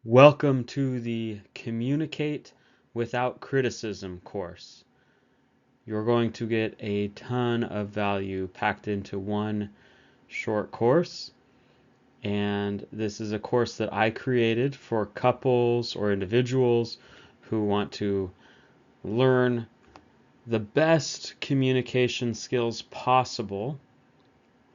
Welcome to the Communicate Without Criticism course. You're going to get a ton of value packed into one short course. And this is a course that I created for couples or individuals who want to learn the best communication skills possible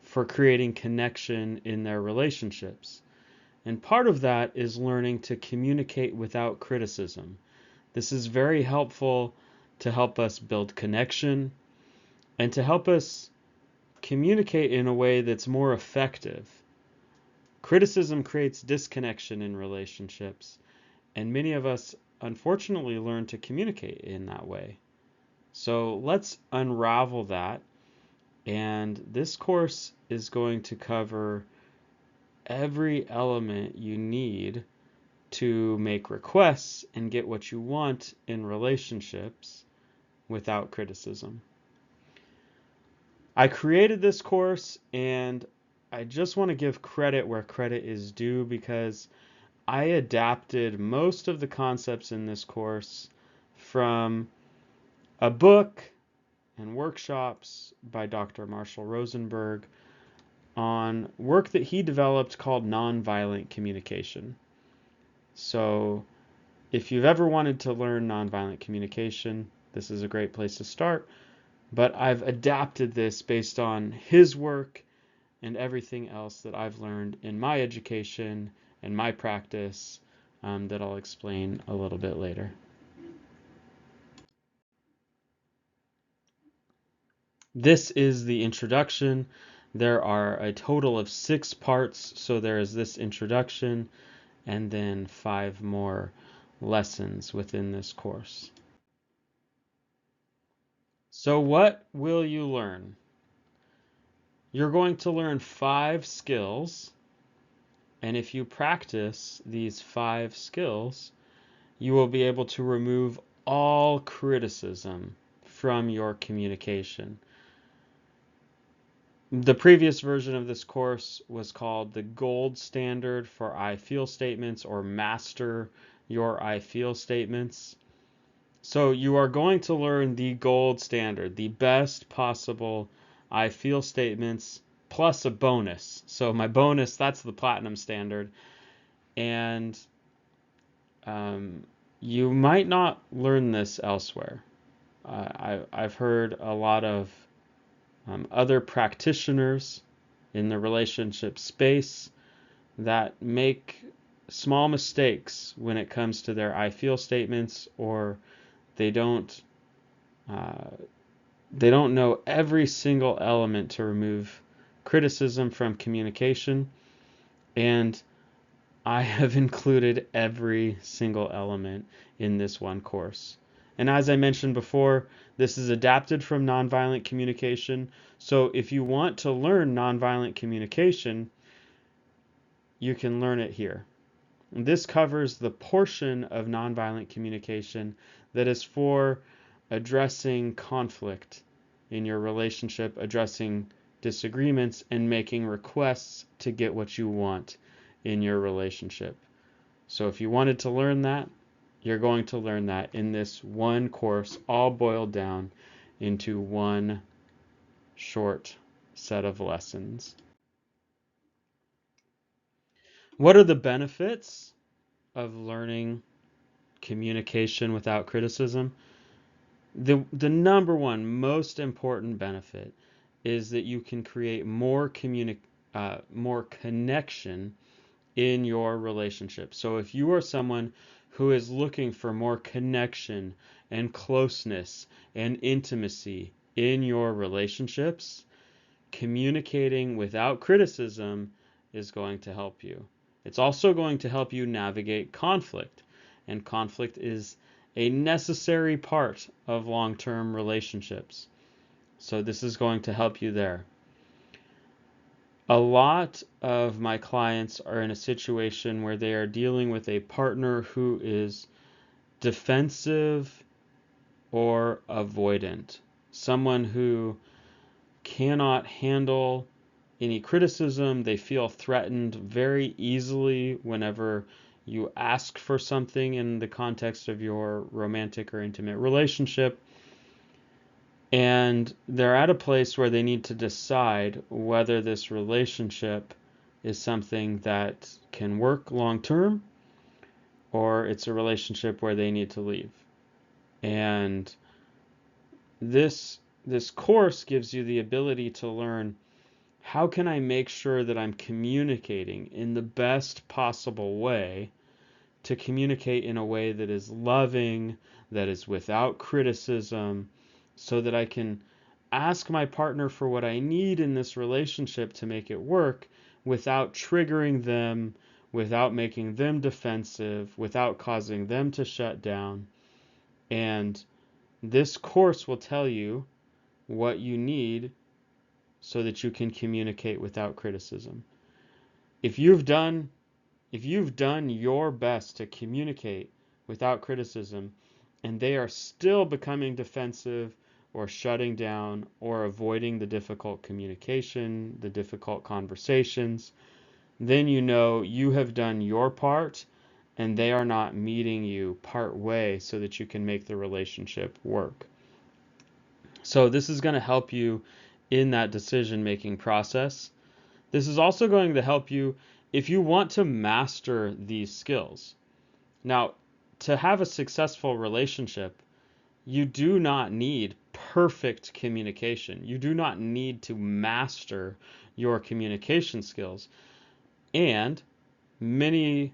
for creating connection in their relationships. And part of that is learning to communicate without criticism. This is very helpful to help us build connection and to help us communicate in a way that's more effective. Criticism creates disconnection in relationships, and many of us unfortunately learn to communicate in that way. So let's unravel that. And this course is going to cover every element you need to make requests and get what you want in relationships without criticism. I created this course and I just want to give credit where credit is due because I adapted most of the concepts in this course from a book and workshops by Dr. Marshall Rosenberg on work that he developed called nonviolent communication. So if you've ever wanted to learn nonviolent communication, this is a great place to start. But I've adapted this based on his work and everything else that I've learned in my education and my practice that I'll explain a little bit later. This is the introduction. There are a total of 6 parts, so there is this introduction and then 5 more lessons within this course. So what will you learn? You're going to learn 5 skills, and if you practice these 5 skills, you will be able to remove all criticism from your communication. The previous version of this course was called the gold standard for I feel statements, or master your I feel statements. So you are going to learn the gold standard, the best possible I feel statements, plus a bonus. So my bonus, that's the platinum standard. And you might not learn this elsewhere. I've heard a lot of other practitioners in the relationship space that make small mistakes when it comes to their I feel statements, or they don't uh, they don't know every single element to remove criticism from communication, and I have included every single element in this one course. And as I mentioned before, this is adapted from nonviolent communication. So if you want to learn nonviolent communication, you can learn it here. And this covers the portion of nonviolent communication that is for addressing conflict in your relationship, addressing disagreements, and making requests to get what you want in your relationship. So if you wanted to learn that, you're going to learn that in this one course, all boiled down into one short set of lessons. What are the benefits of learning communication without criticism? The number one most important benefit is that you can create more connection in your relationship. So if you are someone who is looking for more connection and closeness and intimacy in your relationships, communicating without criticism is going to help you. It's also going to help you navigate conflict, and conflict is a necessary part of long-term relationships. So this is going to help you there. A lot of my clients are in a situation where they are dealing with a partner who is defensive or avoidant, someone who cannot handle any criticism. They feel threatened very easily whenever You ask for something in the context of your romantic or intimate relationship, and they're at a place where they need to decide whether this relationship is something that can work long term or it's a relationship where they need to leave. And this course gives you the ability to learn, how can I make sure that I'm communicating in the best possible way, to communicate in a way that is loving, that is without criticism, so that I can ask my partner for what I need in this relationship to make it work without triggering them, without making them defensive, without causing them to shut down. And this course will tell you what you need so that you can communicate without criticism. If you've done your best to communicate without criticism and they are still becoming defensive or shutting down or avoiding the difficult communication, the difficult conversations, then you know you have done your part and they are not meeting you part way so that you can make the relationship work. So this is going to help you in that decision-making process. This is also going to help you if you want to master these skills. Now, to have a successful relationship, you do not need perfect communication. You do not need to master your communication skills. And many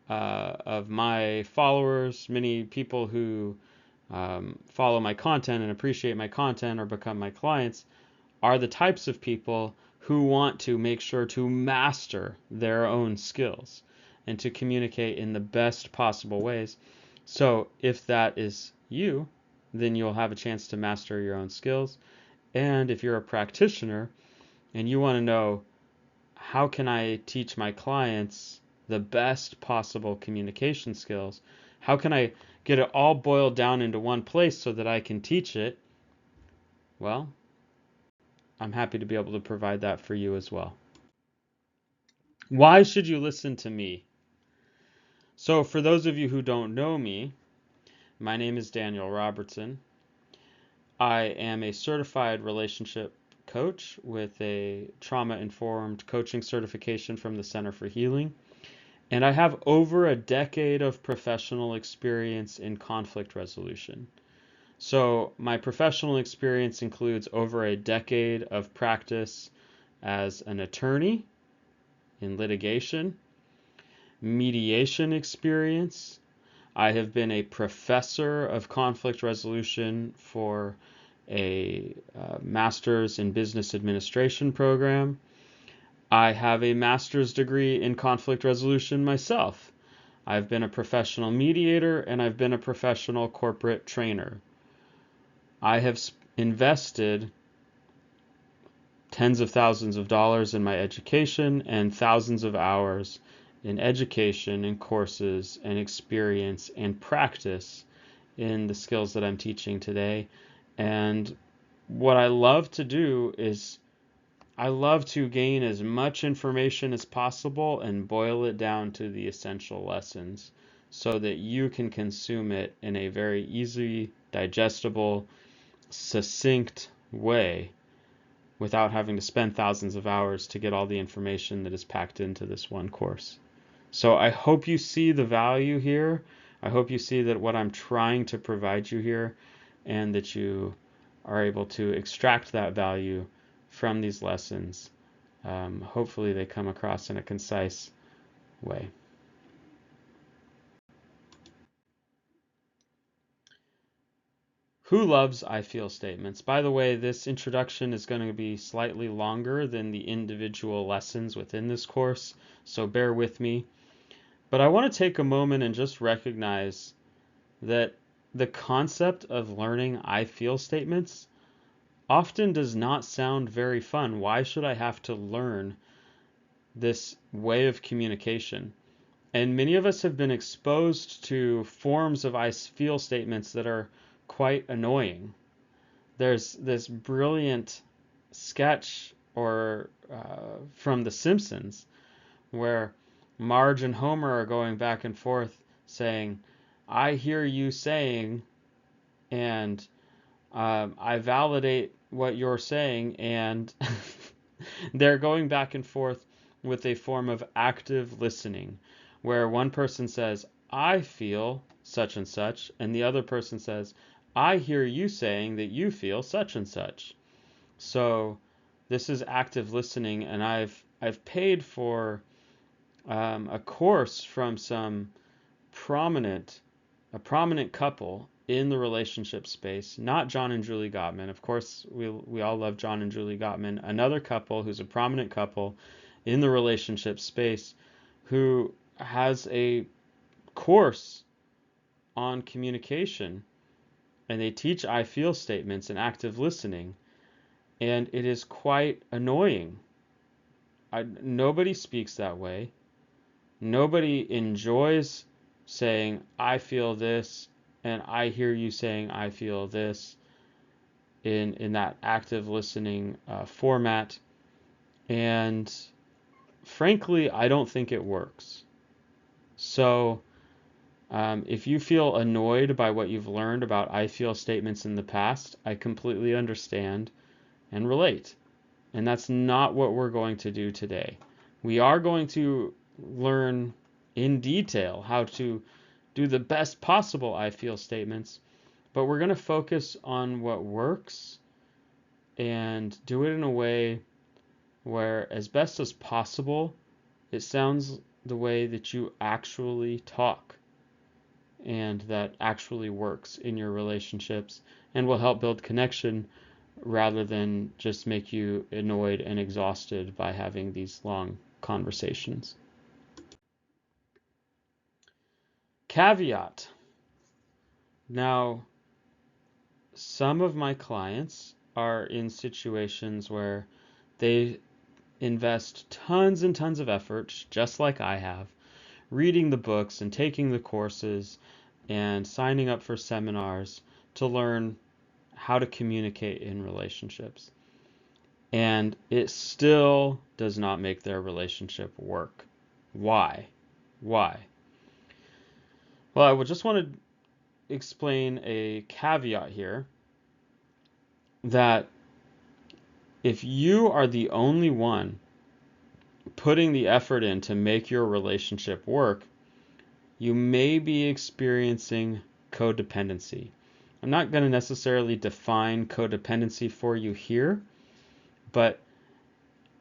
of my followers, many people who follow my content and appreciate my content or become my clients, are the types of people who want to make sure to master their own skills and to communicate in the best possible ways. So if that is you, then you'll have a chance to master your own skills. And if you're a practitioner and you want to know, how can I teach my clients the best possible communication skills? How can I get it all boiled down into one place so that I can teach it? Well, I'm happy to be able to provide that for you as well. Why should you listen to me? So, for those of you who don't know me, my name is Daniel Robertson. I am a certified relationship coach with a trauma-informed coaching certification from the Center for Healing. And I have over a decade of professional experience in conflict resolution. So my professional experience includes over a decade of practice as an attorney in litigation, mediation experience. I have been a professor of conflict resolution for a master's in business administration program. I have a master's degree in conflict resolution myself. I've been a professional mediator and I've been a professional corporate trainer. I have invested tens of thousands of dollars in my education and thousands of hours in education and courses and experience and practice in the skills that I'm teaching today. And what I love to do is I love to gain as much information as possible and boil it down to the essential lessons so that you can consume it in a very easy, digestible, succinct way without having to spend thousands of hours to get all the information that is packed into this one course. So I hope you see the value here. I hope you see that what I'm trying to provide you here and that you are able to extract that value from these lessons. Hopefully they come across in a concise way. Who loves I feel statements? By the way, this introduction is going to be slightly longer than the individual lessons within this course, so bear with me. But I want to take a moment and just recognize that the concept of learning I feel statements often does not sound very fun. Why should I have to learn this way of communication? And many of us have been exposed to forms of I feel statements that are quite annoying. There's this brilliant sketch or from The Simpsons where Marge and Homer are going back and forth saying, I hear you saying, and I validate what you're saying, and they're going back and forth with a form of active listening, where one person says, I feel such and such, and the other person says, I hear you saying that you feel such and such. So this is active listening, and I've paid for a course from prominent a prominent couple in the relationship space, not John and Julie Gottman. Of course, we all love John and Julie Gottman. Another couple who's a prominent couple in the relationship space who has a course on communication, and they teach I feel statements and active listening, and it is quite annoying. Nobody speaks that way. Nobody enjoys saying, I feel this, and I hear you saying, I feel this, in that active listening format. And frankly, I don't think it works. So if you feel annoyed by what you've learned about I feel statements in the past, I completely understand and relate. And that's not what we're going to do today. We are going to learn in detail how to do the best possible I feel statements, but we're going to focus on what works and do it in a way where, as best as possible, it sounds the way that you actually talk and that actually works in your relationships and will help build connection rather than just make you annoyed and exhausted by having these long conversations. Caveat. Now, some of my clients are in situations where they invest tons and tons of effort, just like I have, reading the books and taking the courses and signing up for seminars to learn how to communicate in relationships. And it still does not make their relationship work. Why? Why? Well, I would just want to explain a caveat here that if you are the only one putting the effort in to make your relationship work, you may be experiencing codependency. I'm not going to necessarily define codependency for you here, but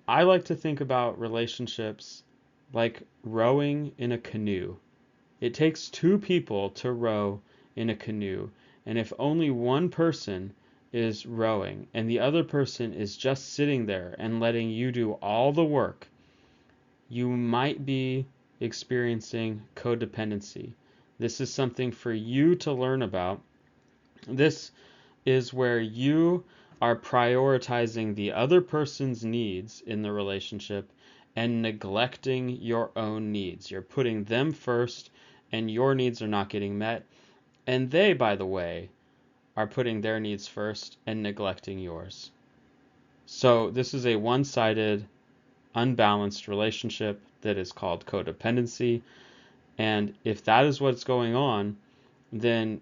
I like to think about relationships like rowing in a canoe. It takes two people to row in a canoe, and if only one person is rowing and the other person is just sitting there and letting you do all the work, you might be experiencing codependency. This is something for you to learn about. This is where you are prioritizing the other person's needs in the relationship and neglecting your own needs. You're putting them first, and your needs are not getting met. And they, by the way, are putting their needs first and neglecting yours. So this is a one-sided, unbalanced relationship that is called codependency. And if that is what's going on, then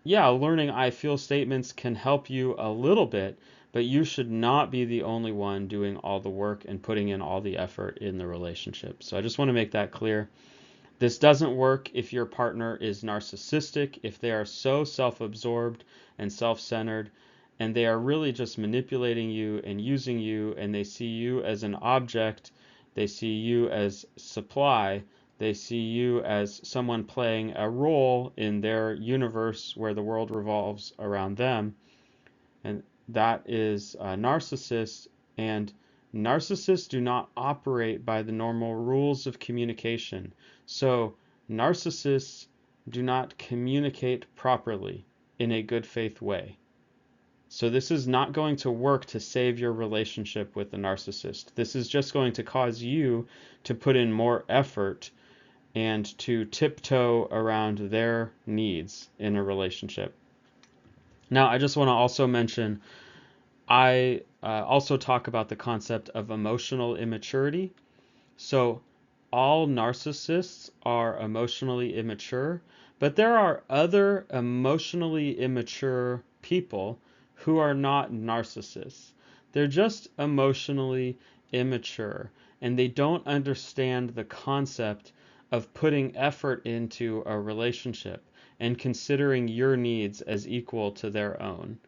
yeah, learning I feel statements can help you a little bit, but you should not be the only one doing all the work and putting in all the effort in the relationship. So I just want to make that clear. This doesn't work if your partner is narcissistic, if they are so self-absorbed and self-centered, and they are really just manipulating you and using you, and they see you as an object, they see you as supply, they see you as someone playing a role in their universe where the world revolves around them. And that is a narcissist, and narcissists do not operate by the normal rules of communication. So narcissists do not communicate properly in a good faith way. So this is not going to work to save your relationship with the narcissist. This is just going to cause you to put in more effort and to tiptoe around their needs in a relationship. Now, I just want to also mention, I also talk about the concept of emotional immaturity. So all narcissists are emotionally immature, but there are other emotionally immature people who are not narcissists. They're just emotionally immature, and they don't understand the concept of putting effort into a relationship and considering your needs as equal to their own.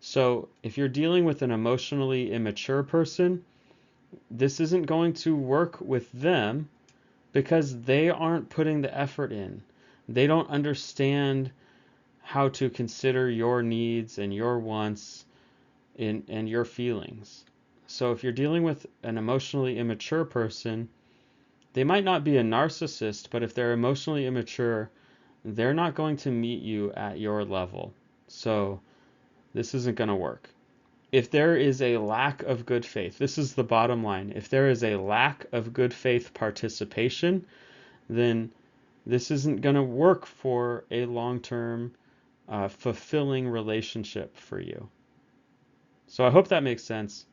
So if you're dealing with an emotionally immature person, this isn't going to work with them because they aren't putting the effort in. They don't understand how to consider your needs and your wants and your feelings. So if you're dealing with an emotionally immature person, they might not be a narcissist, but if they're emotionally immature, they're not going to meet you at your level. So this isn't going to work. If there is a lack of good faith, this is the bottom line. If there is a lack of good faith participation, then this isn't going to work for a long-term, fulfilling relationship for you. So I hope that makes sense.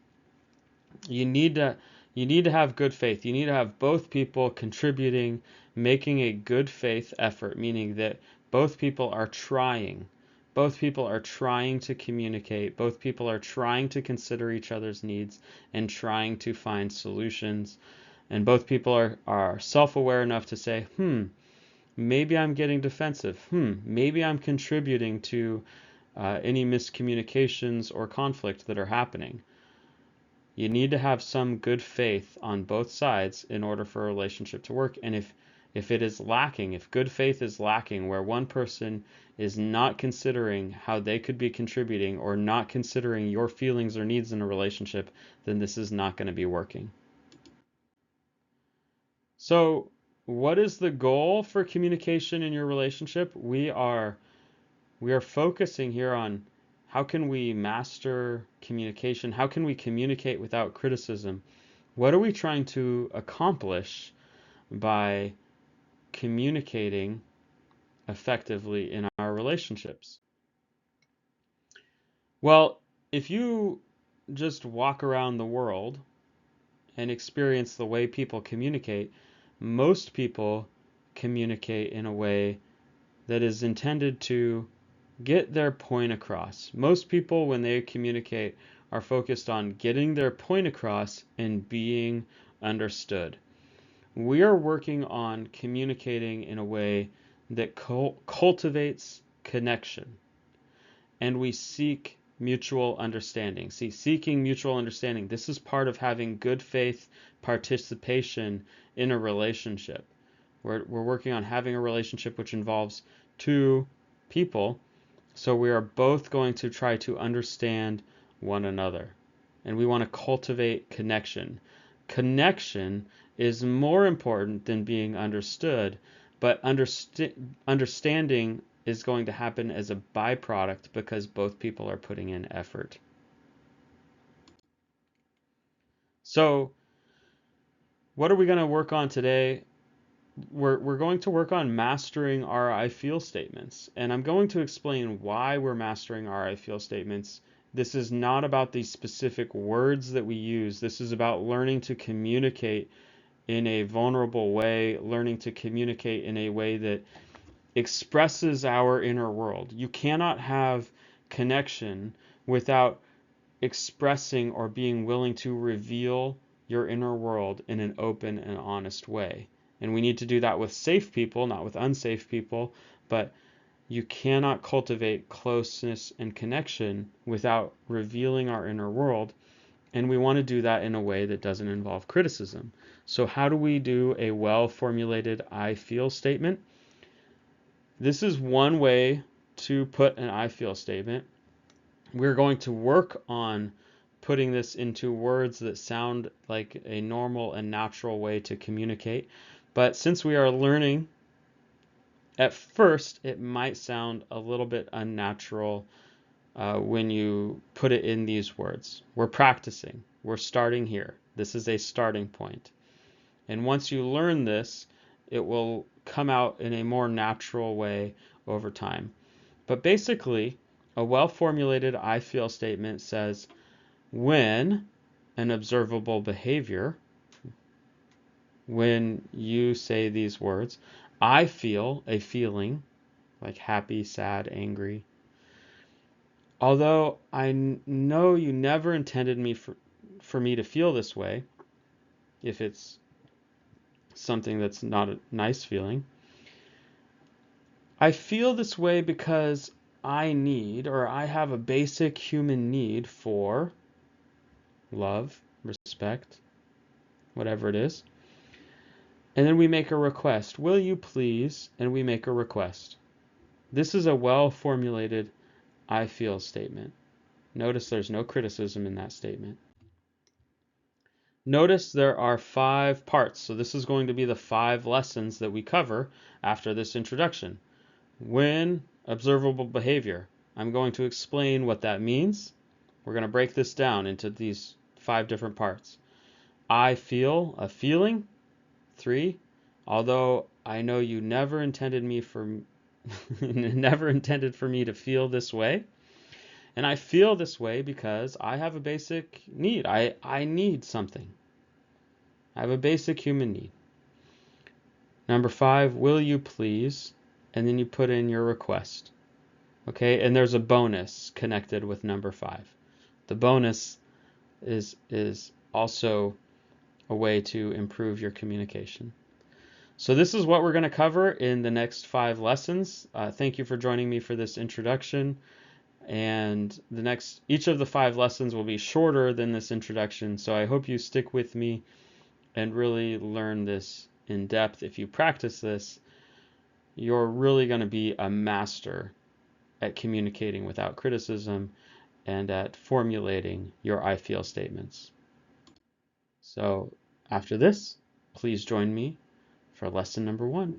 You need to you need to have good faith. You need to have both people contributing, making a good faith effort, meaning that both people are trying. Both people are trying to communicate. Both people are trying to consider each other's needs and trying to find solutions. And both people are self-aware enough to say, maybe I'm getting defensive. Maybe I'm contributing to any miscommunications or conflict that are happening. You need to have some good faith on both sides in order for a relationship to work. And if it is lacking, if good faith is lacking, where one person is not considering how they could be contributing or not considering your feelings or needs in a relationship, then this is not going to be working. So, what is the goal for communication in your relationship? We are focusing here on how can we master communication? How can we communicate without criticism? What are we trying to accomplish by communicating effectively in our relationships? Well, if you just walk around the world and experience the way people communicate, most people communicate in a way that is intended to get their point across. Most people, when they communicate, are focused on getting their point across and being understood. We are working on communicating in a way that cultivates connection, and we seek mutual understanding. See, seeking mutual understanding, this is part of having good faith participation in a relationship. We're working on having a relationship which involves two people, so we are both going to try to understand one another. And we want to cultivate connection. Connection is more important than being understood, but understanding is going to happen as a byproduct because both people are putting in effort. So, what are we going to work on today? We're going to work on mastering our I feel statements. And I'm going to explain why we're mastering our I feel statements. This is not about the specific words that we use. This is about learning to communicate in a vulnerable way, learning to communicate in a way that expresses our inner world. You cannot have connection without expressing or being willing to reveal your inner world in an open and honest way. And we need to do that with safe people, not with unsafe people, but you cannot cultivate closeness and connection without revealing our inner world. And we want to do that in a way that doesn't involve criticism. So how do we do a well-formulated I feel statement? This is one way to put an I feel statement. We're going to work on putting this into words that sound like a normal and natural way to communicate. But since we are learning, at first it might sound a little bit unnatural when you put it in these words. We're practicing. We're starting here. This is a starting point. And once you learn this, it will come out in a more natural way over time. But basically, a well-formulated I feel statement says, when an observable behavior, when you say these words. I feel a feeling like happy, sad, angry. Although I know you never intended for me to feel this way, if it's something that's not a nice feeling, I feel this way because I need, or I have a basic human need for love, respect, whatever it is. And then we make a request. Will you please? And we make a request. This is a well-formulated I feel statement. Notice there's no criticism in that statement. Notice there are 5 parts. So this is going to be the 5 lessons that we cover after this introduction. When observable behavior. I'm going to explain what that means. We're going to break this down into these 5 different parts. I feel a feeling. 3. Although I know you never intended for me to feel this way. And I feel this way because I have a basic need. I need something. I have a basic human need. Number 5, will you please? And then you put in your request. Okay, and there's a bonus connected with number 5. The bonus is also a way to improve your communication. So this is what we're going to cover in the next 5 lessons. Thank you for joining me for this introduction. And each of the 5 lessons will be shorter than this introduction. So I hope you stick with me and really learn this in depth. If you practice this, you're really going to be a master at communicating without criticism and at formulating your I feel statements. So after this, please join me for lesson number 1.